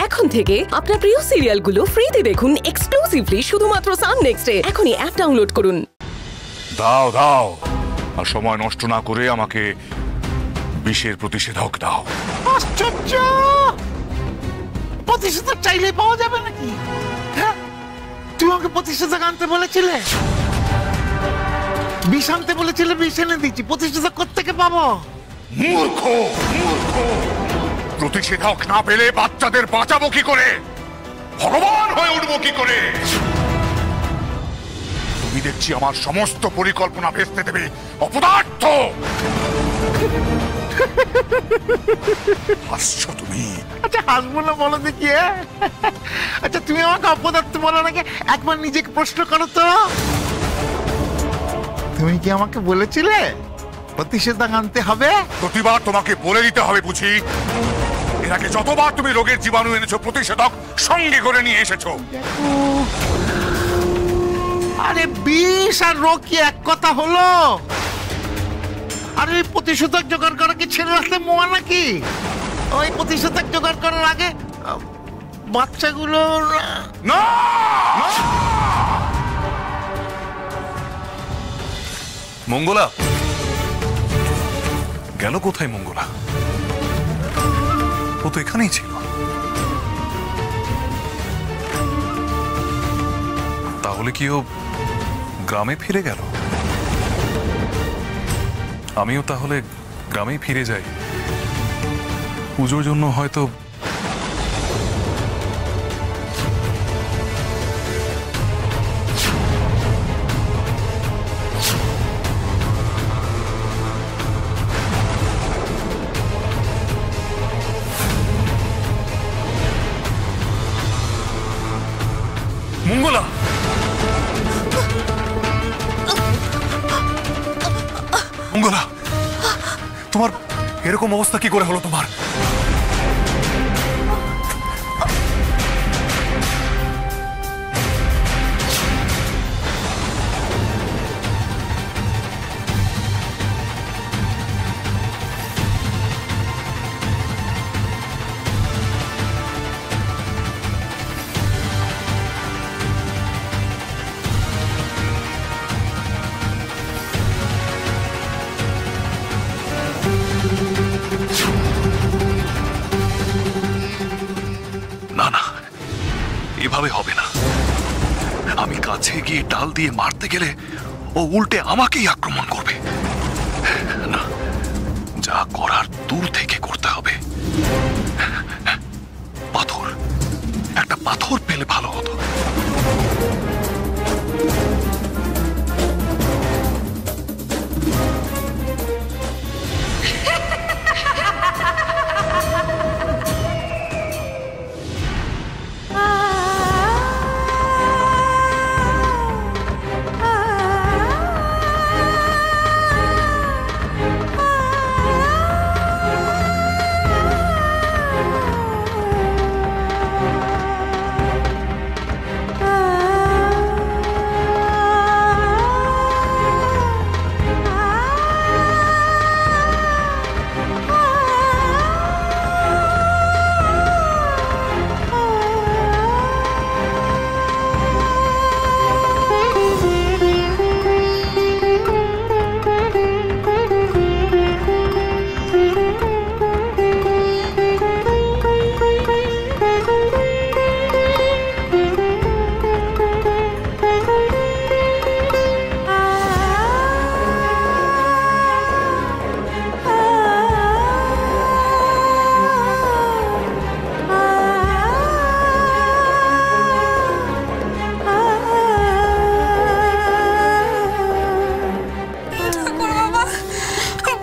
এখন থেকে আপনার প্রিয় সিরিয়ালগুলো ফ্রিতে দেখুন এক্সক্লুসিভলি শুধুমাত্র সান নেক্সটে। এখনই অ্যাপ ডাউনলোড করুন। দাও দাও, আর সময় নষ্ট না করে আমাকে বিষের প্রতিষেধক দাও। আশ্চর্য! প্রতিষেধক চাইলে পাওয়া যাবে নাকি? হ্যাঁ, তুই আমাকে প্রতিষেধক আনতে বলেছিলে, বিষ আনতে বলেছিলে, বিষ এনে দিচ্ছি। প্রতিষেধক কোত্থেকে পাবো? মূর্খ মূর্খ! প্রতিষেধক না পেলে বাচ্চাদের বাঁচাবো কি করে? ভগবান হয়ে উঠবো কি করে? তুমি দেখছি আমার সমস্ত পরিকল্পনা ভেস্তে দেবে, অপদার্থ! হাসছো তুমি? আচ্ছা হাসবো না বলো দেখি। আচ্ছা তুমি আমাকে অপদার্থ বলো নাকি? একবার নিজেকে প্রশ্ন করো তো। তুমি কি আমাকে বলেছিলে প্রতিষেধক আনতে হবে? প্রতিবার তোমাকে বলে দিতে হবে বুঝি? এর আগে যতবার তুমি রোগের জীবাণু এনেছো, প্রতিষেধক সঙ্গে করে নিয়ে এসেছো। আরে বিষ আর রোগ কি এক কথা হলো? আরে ওই প্রতিষেধক জোগাড় করা কি ছেলে রাখতে মোয়া নাকি? ওই প্রতিষেধক জোগাড় করার আগে বাচ্চাগুলো না! মঙ্গলা গেল কোথায়? মঙ্গলা ও তো এখানেই ছিল। তাহলে কি ও গ্রামে ফিরে গেল? আমিও তাহলে গ্রামেই ফিরে যাই। পুজোর জন্য হয়তো মঙ্গলা, মঙ্গলা তোমার এরকম অবস্থা কি করে হলো তোমার? না না, এভাবে হবে না। আমি কাছে গিয়ে ডাল দিয়ে মারতে গেলে ও উল্টে আমাকেই আক্রমণ করবে। না, যা করার দূর থেকে করতে হবে। পাথর, একটা পাথর পেলে ভালো হতো।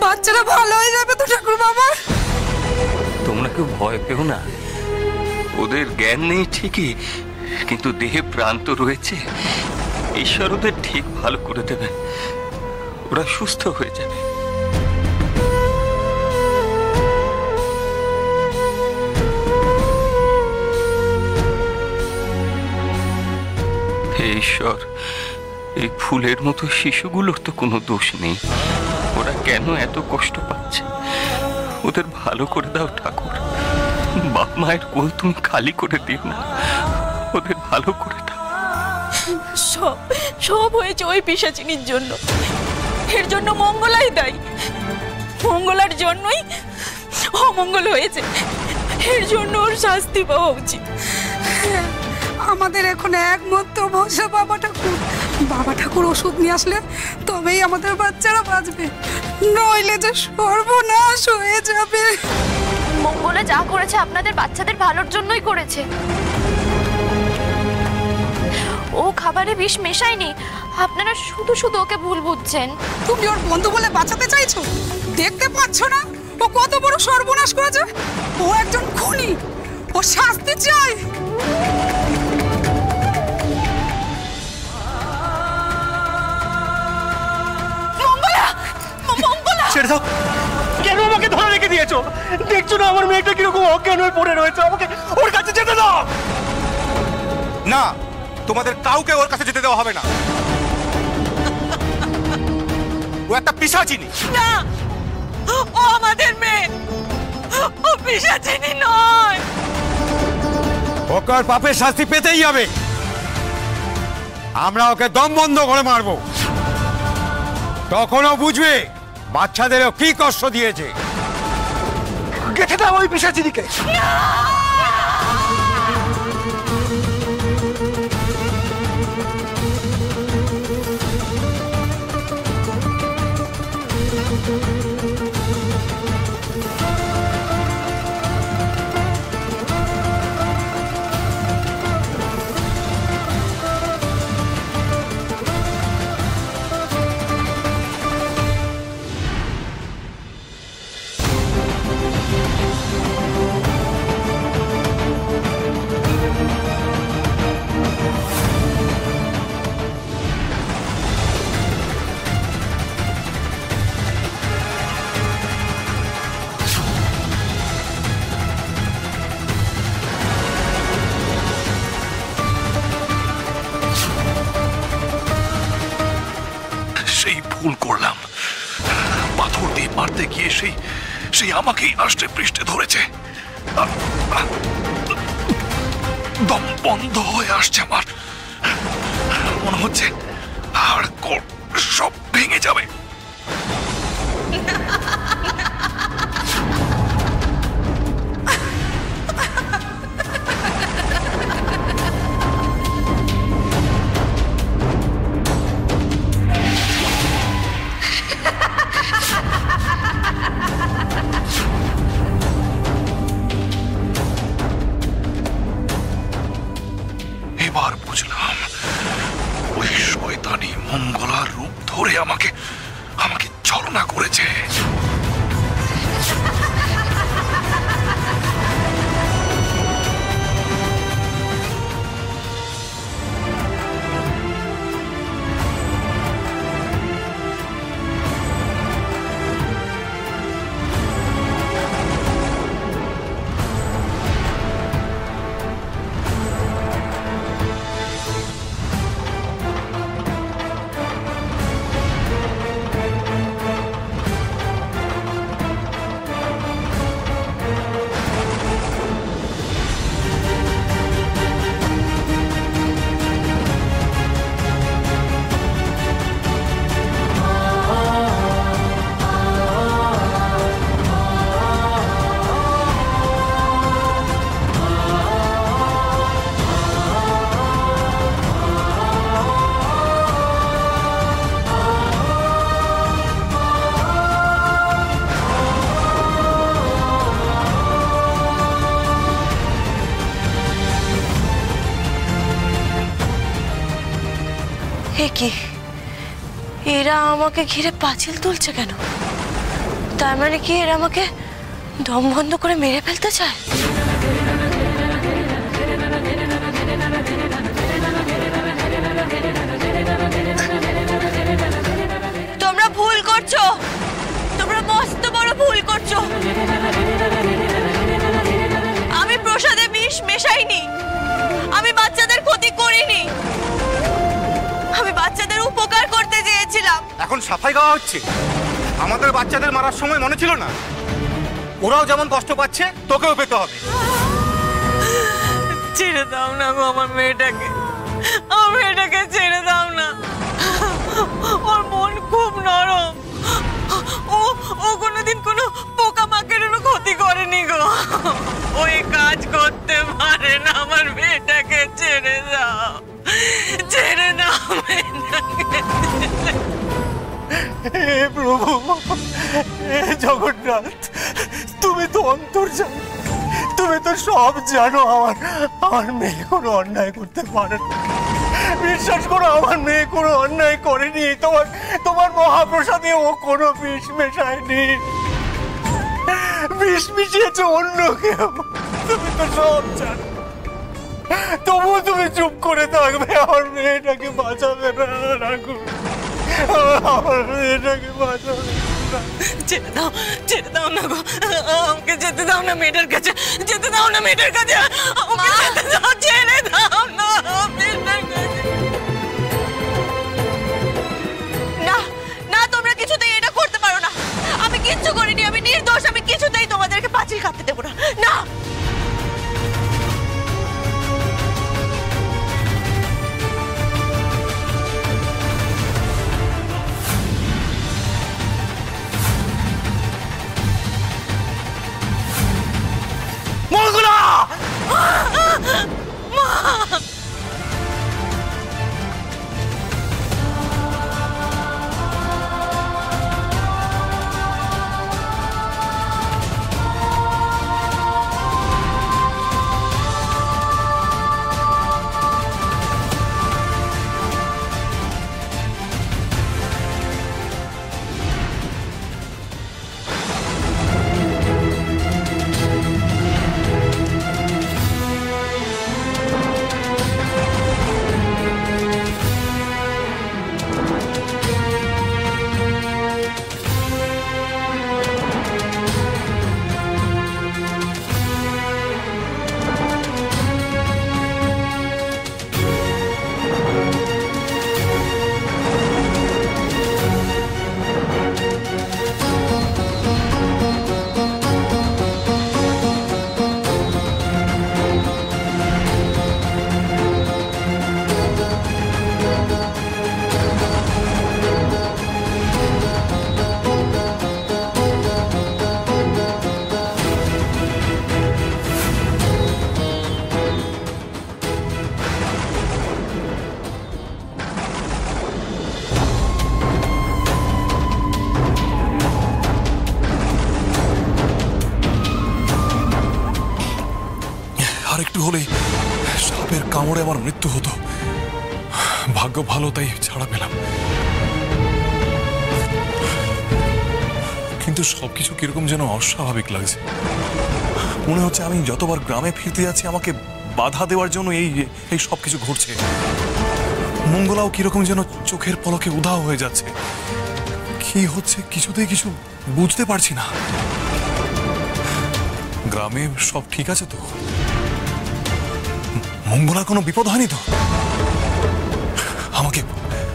বাচ্চারা ভালো হয়ে যাবে তো ঠাকুর বাবা। তোমরা কেউ ভয় পেও না। ওদের জ্ঞান নেই ঠিকই, কিন্তু দেহে প্রাণ তো রয়েছে। ঈশ্বর ওদের ঠিক ভালো করে দেবে, ওরা সুস্থ হয়ে যাবে। হে ঈশ্বর, এই ফুলের মতো শিশুগুলোর তো কোনো দোষ নেই। ওরা কেন এত কষ্ট পাচ্ছে? ওদের ভালো করে দাও ঠাকুর। বাপ মায়ের কোল তুমি খালি করে দিও না, ওদের ভালো করে দাও। সব সব হয়েছে ওই পিশাচিনীর জন্য। এর জন্য মঙ্গলাই দায়ী। মঙ্গলার জন্যই অমঙ্গল হয়েছে। এর জন্য ওর শাস্তি পাওয়া উচিত। আমাদের এখন একমাত্র ভরসা বাবা ঠাকুর। বাবা ঠাকুর ওষুধ নিয়ে আসলে তবেই আমাদের বাচ্চারা বাঁচবে, নইলে যে সর্বনাশ হয়ে যাবে। মঙ্গলা যা করেছে আপনাদের বাচ্চাদের ভালোর জন্যই করেছে। ও খাবারে বিষ মেশায়নি, আপনারা শুধু শুধু ওকে ভুল বুঝছেন। তুমি ওর বন্ধু বলে বাঁচাতে চাইছো? দেখতে পাচ্ছ না ও কত বড় সর্বনাশ করেছে? ও একজন খুনি, ও শাস্তি চায়। মঙ্গলা, মঙ্গলা, ছেড়ে দাও। কেন আমাকে ধরে রেখে দিয়েছো? দেখছো না আমার মেয়েটা কিরকম অজ্ঞান হয়ে পড়ে রয়েছে? আমাকে ওর কাছে যেতে দাও। না, তোমাদের কাউকে ওর কাছে যেতে দেওয়া হবে না। ও একটা পিশাচিনী। না, ও আমাদের মেয়ে, ও পিশাচিনী নয়। ওকে ওর পাপের শাস্তি পেতেই হবে। আমরা ওকে দম বন্ধ করে মারবো, তখনও বুঝবে বাচ্চাদেরও কি কষ্ট দিয়েছে। গেঁথে দাও ওই পিশাচিনীকে। সেই ভুল করলাম, পাথর দিয়ে মারতে গিয়ে সেই আমাকেই আষ্টে পৃষ্ঠে ধরেছে। দম বন্ধ হয়ে আসছে আমার, মনে হচ্ছে আর সব ভেঙে যাবে। এবার বুঝলাম ওই শয়তানি মঙ্গলার রূপ ধরে আমাকে ছলনা করেছে। কি এরা আমাকে ঘিরে পাঁচিল তুলছে কেন? তার মানে কি এরা আমাকে দম বন্ধ করে মেরে ফেলতে চায়? তোমরা ভুল করছো, তোমরা মস্ত বড় ভুল করছো। আমি প্রসাদে বিষ মেশাইনি, আমি বাচ্চাদের ক্ষতি করিনি, আমি বাচ্চাদের উপকার করতে চেয়েছিলাম। এখন সাফাই গাওয়া হচ্ছে। আমাদের বাচ্চাদের মারার সময় মনে ছিল না? ওরাও যেমন কষ্ট পাচ্ছে তোকেও পেতে হবে। ছেড়ে দাও না গো আমার মেয়েটাকে, আমার মেয়েটাকে ছেড়ে দাও না। ওর মন খুব নরম, ও কোনোদিন কোনো পোকামাকড়েরও ক্ষতি করেনি গো। ওই কাজ করতে পারে না। আমার মেয়েটাকে ছেড়ে দাও, ছেড়ে দাও মেয়েটাকে। হে প্রভু, হে জগন্নাথ, তুমি তো অন্তর্যামী, তুমি তো সব জানো। আমার মেয়ে কোনো অন্যায় করতে পারে না। বিশ্বাস করো, আমার মেয়ে কোনো অন্যায় করেনি। তোমার মহাপ্রসাদে ও কোনো বিষ মেশায়নি। বিষ মিশিয়েছে অন্য কেউ। তুমি তো সব জানো, তবুও তুমি চুপ করে থাকবে। আমার মেয়েটাকে বাঁচাবে না রাখো, আমার মেয়েটাকে বাঁচাবে না। ছেড়ে দাও, ছেড়ে দাও না গো, আমাকে যেতে দাও না মেয়েটার কাছে, যেতে দাও না মেয়েটার কাছে, আমাকে যেতে দাও, ছেড়ে দাও না মেয়েটার কাছে। না না, তোমরা কিছুতেই এটা করতে পারো না। আমি কিচ্ছু করিনি, আমি নির্দোষ। আমি কিছুতেই তোমাদেরকে পাঁচিল কাটতে দেবো না। না, মঙ্গলা! একটু হলেই সাপের কামড়ে আমার মৃত্যু হতো। ভাগ্য ভালো, তাই ছাড়া পেলাম। কিন্তু সবকিছু কিরকম যেন অস্বাভাবিক লাগছে। মনে হচ্ছে আমি যতবার গ্রামে ফিরতে যাচ্ছি আমাকে বাধা দেওয়ার জন্য এই সবকিছু ঘটছে। মঙ্গলাও কিরকম যেন চোখের পলকে উধাও হয়ে যাচ্ছে। কি হচ্ছে কিছুতেই কিছু বুঝতে পারছি না। গ্রামে সব ঠিক আছে তো? মঙ্গলার কোনো বিপদ হয়নি তো?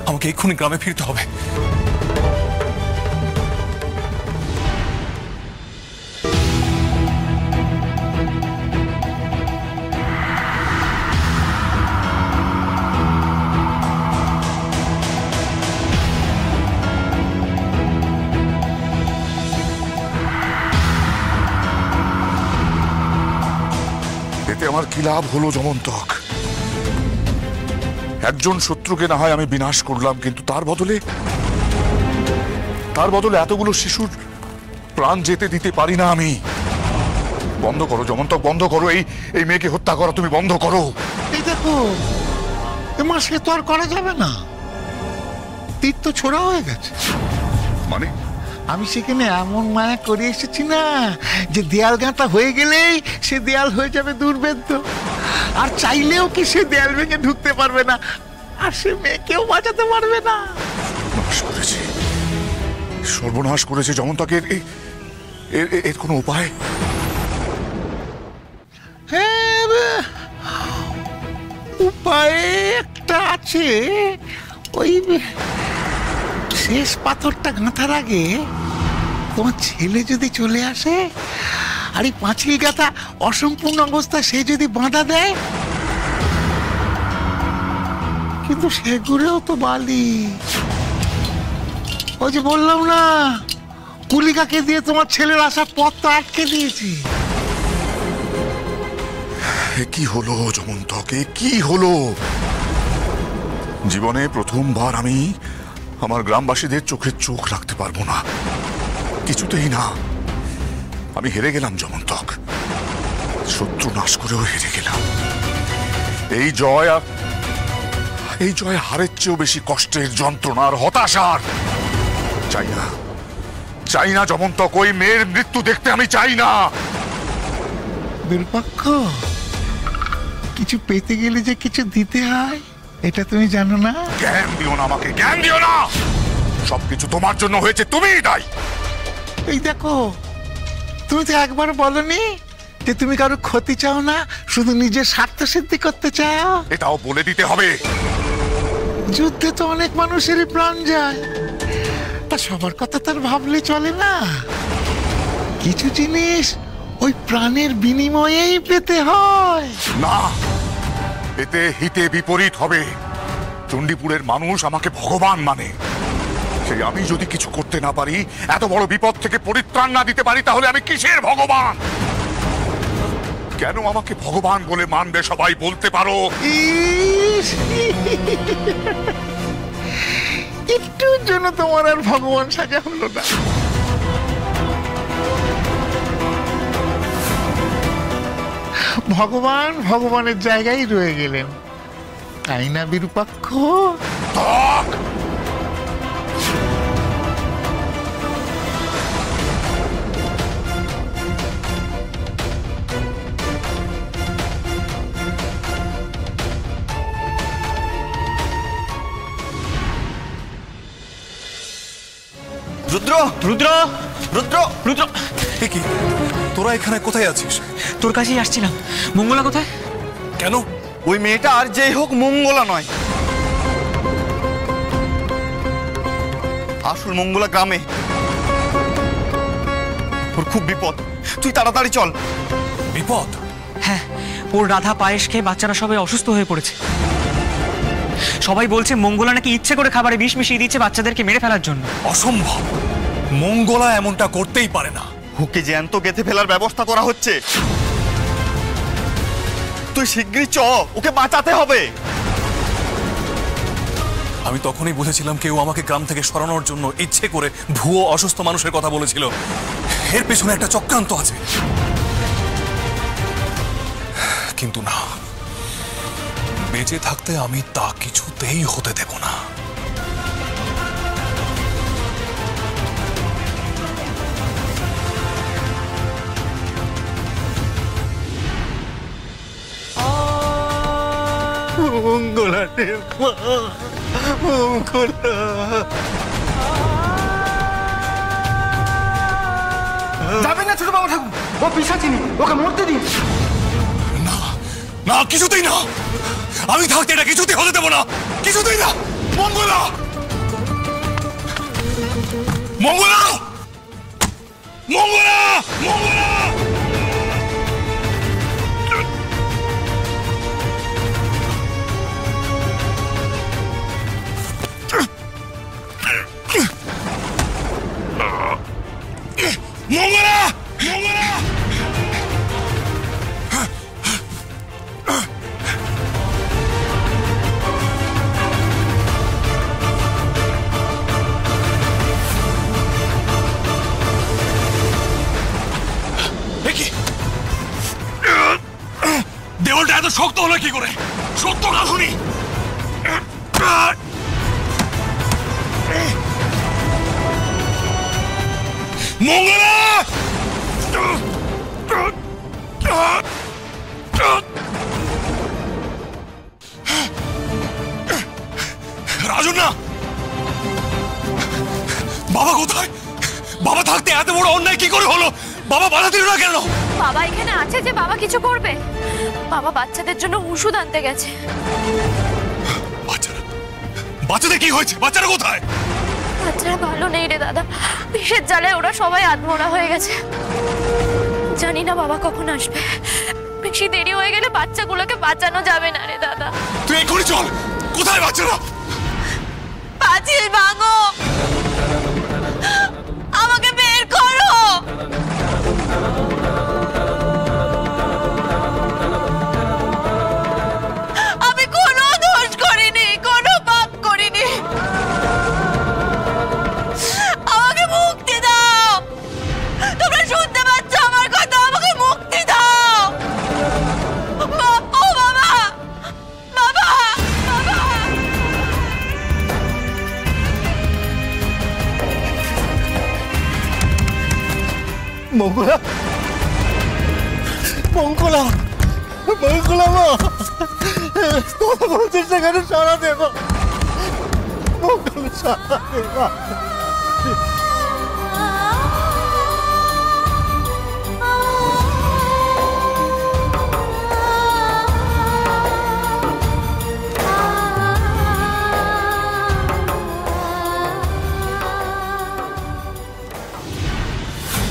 আমাকে এক্ষুনি গ্রামে ফিরতে হবে। এতে আমার কি লাভ হলো যমন্তক? একজন শত্রুকে না হয় আমি বিনাশ করলাম, কিন্তু তার বদলে এতগুলো শিশুর প্রাণ যেতে দিতে পারি না আমি। বন্ধ করো যমন্তক, বন্ধ করো। এই মেয়েকে হত্যা করা তুমি বন্ধ করো। এই দেখো, মা, সে তো আর করা যাবে না। তীর তো ছোড়া হয়ে গেছে। মানে আমি সেখানে এমন মায়া করে এসেছি না যে দেয়াল গাঁথা হয়ে গেলেই সে দেয়াল হয়ে যাবে দুর্ভেদ্য। আর চাইলেও কি সে দেয়াল ভেঙে ঢুকতে পারবে না, আর সে মেয়েকেও বাঁচাতে পারবে না। সর্বনাশ করেছে যমন্তকের। এর কোনো উপায়? হ্যাঁ, উপায় একটা আছে। ওই শেষ পাথরটা গাঁথার আগে তোমার ছেলে যদি চলে আসে আর এই পাঁচিল গাঁথা অসম্পূর্ণ অবস্থা সে যদি বাঁধা দেয়, কিন্তু সেগুলোও তো বালি। ওই যে বললাম না, কুলিকাকে দিয়ে তোমার ছেলের আসার পথ তো আটকে দিয়েছি। কি হলো যমন্তক, কি হলো? জীবনে প্রথমবার আমি আমার গ্রামবাসীদের চোখে চোখ রাখতে পারবো না, কিছুতেই না। আমি হেরে গেলাম যমন্তক, শত্রু নাশ করেও হেরে গেলাম। এই জয় হারের চেয়েও বেশি কষ্টের, যন্ত্রণার, হতাশার। চাই না যমন্তক, ওই মেয়ের মৃত্যু দেখতে আমি চাই না। বিরূপাক্ষ, কিছু পেতে গেলে যে কিছু দিতে হয়, এটা তুমি জানো না? জ্ঞান দিও না আমাকে, জ্ঞান দিও না। সবকিছু তোমার জন্য হয়েছে, তুমিই দায়ী। এই দেখো, তুমি তো একবার বলনি যে তুমি কারো ক্ষতি চাও না, শুধু নিজের স্বার্থ সিদ্ধি করতে চাও। এটাও বলে দিতে হবে। যুদ্ধে তো অনেক মানুষেরই প্রাণ যায়, তা সবার কথা তার ভাবলে চলে না। কিছু জিনিস ওই প্রাণের বিনিময়েই পেতে হয়। না, এতে হিতে বিপরীত হবে। চণ্ডীপুরের মানুষ আমাকে ভগবান মানে। সেই আমি যদি কিছু করতে না পারি, এত বড় বিপদ থেকে পরিত্রাণ না দিতে পারি, তাহলে আমি কিসের ভগবান? কেন আমাকে ভগবান বলে মানবে সবাই, বলতে পারো? একটুর জন্য তোমার আর ভগবান সাজা হলো না। ভগবান ভগবানের জায়গায় রয়ে গেলেন, তাই না বিরূপাক্ষ? রুদ্র, রুদ্র, রুদ্র, রুদ্র। কি তোরা এখানে কোথায় আছিস? তোর কাছেই আসছিলাম। মঙ্গলা কোথায়? কেন? ওই মেয়েটা আর যেই হোক মঙ্গলা নয়, আসল মঙ্গলা গ্রামে। ওর খুব বিপদ, তুই তাড়াতাড়ি চল। বিপদ? হ্যাঁ, ওর রাধা পায়েস খেয়ে বাচ্চারা সবাই অসুস্থ হয়ে পড়েছে। সবাই বলছে মঙ্গলা নাকি ইচ্ছে করে খাবারে বিষ মিশিয়ে দিচ্ছে বাচ্চাদেরকে মেরে ফেলার জন্য। অসম্ভব, মঙ্গলা এমনটা করতেই পারে না। ওকে জ্যান্ত গেঁথে ফেলার ব্যবস্থা করা হচ্ছে। তুই শিগগিরই চ, ওকে বাঁচাতে হবে। আমি তখনই বুঝেছিলাম কেউ আমাকে গ্রাম থেকে সরানোর জন্য ইচ্ছে করে ভুয়ো অসুস্থ মানুষের কথা বলেছিল। এর পেছনে একটা চক্রান্ত আছে। কিন্তু না, বেঁচে থাকতে আমি তা কিছুতেই হতে দেব না। মঙ্গলা রে মা, মঙ্গলা। যাবেন না ছোট বাবা ঠাকুর, ও পিশাচিনী, ওকে মরতে দিন। না না, কিছুতেই না। আমি থাকতে এটা কিছুতেই হতে দেব না, কিছুতেই না। মঙ্গলা, মঙ্গলা, মঙ্গলা, মঙ্গলা। মঙ্গলা, মঙ্গলা। দেওয়ালটা এত শক্ত হলো কি করে? সত্য না শুনি। মঙ্গলা, রাজন না, বাবা কোথায়? বাবা থাকতে এত বড় অন্যায় কি করে হলো? বাবা বাধা দিল না কেন? বাবা এখানে আছে যে বাবা কিছু করবে। বাবা বাচ্চাদের জন্য ওষুধ আনতে গেছে। বাচ্চাদের কি হয়েছে? বাচ্চারা কোথায়? বাচ্চারা ভালো নেই রে দাদা, বিষের জ্বালায় ওরা সবাই আধমরা হয়ে গেছে। জানি না বাবা কখন আসবে। বেশি দেরি হয়ে গেলে বাচ্চাগুলোকে বাঁচানো যাবে না রে দাদা। তুই এক্ষুনি চল, কোথায় বাচ্চারা? পাঁচিল ভাঙো, আমাকে বের করো। আমি কোনো দোষ করিনি, কোনো পাপ করিনি। আমাকে মুক্তি দাও। তোমরা শুনতে পাচ্ছ আমার কথা? আমাকে মুক্তি দাও। ও বাবা, বাবা, বাবা। মঙ্গলা, মঙ্গলা, মঙ্গলা মা, কথা বলছিস সেখানে সারা দেব। মঙ্গলা সারা দেবা।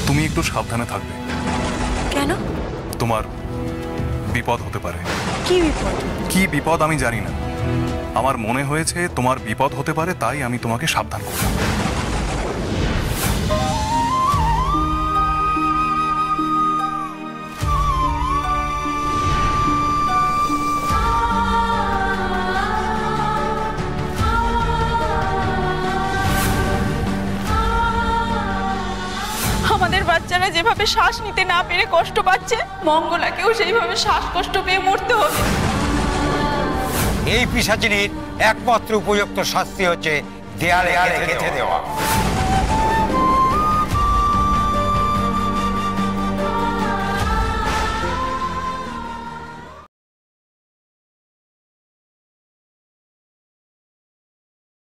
তুমি একটু সাবধানে থাকবে। কেন? তোমার বিপদ হতে পারে। কি বিপদ? কি বিপদ আমি জানি না, আমার মনে হয়েছে তোমার বিপদ হতে পারে, তাই আমি তোমাকে সাবধান করলাম। আমাদের বাচ্চারা যেভাবে শ্বাস নিতে না পেরে কষ্ট পাচ্ছে, মঙ্গলাকেও সেইভাবে শ্বাসকষ্ট পেয়ে মরতে হবে। এই পিশাচিনীর একমাত্র উপযুক্ত শাস্তি হচ্ছে দেয়ালে গেঁথে দেওয়া।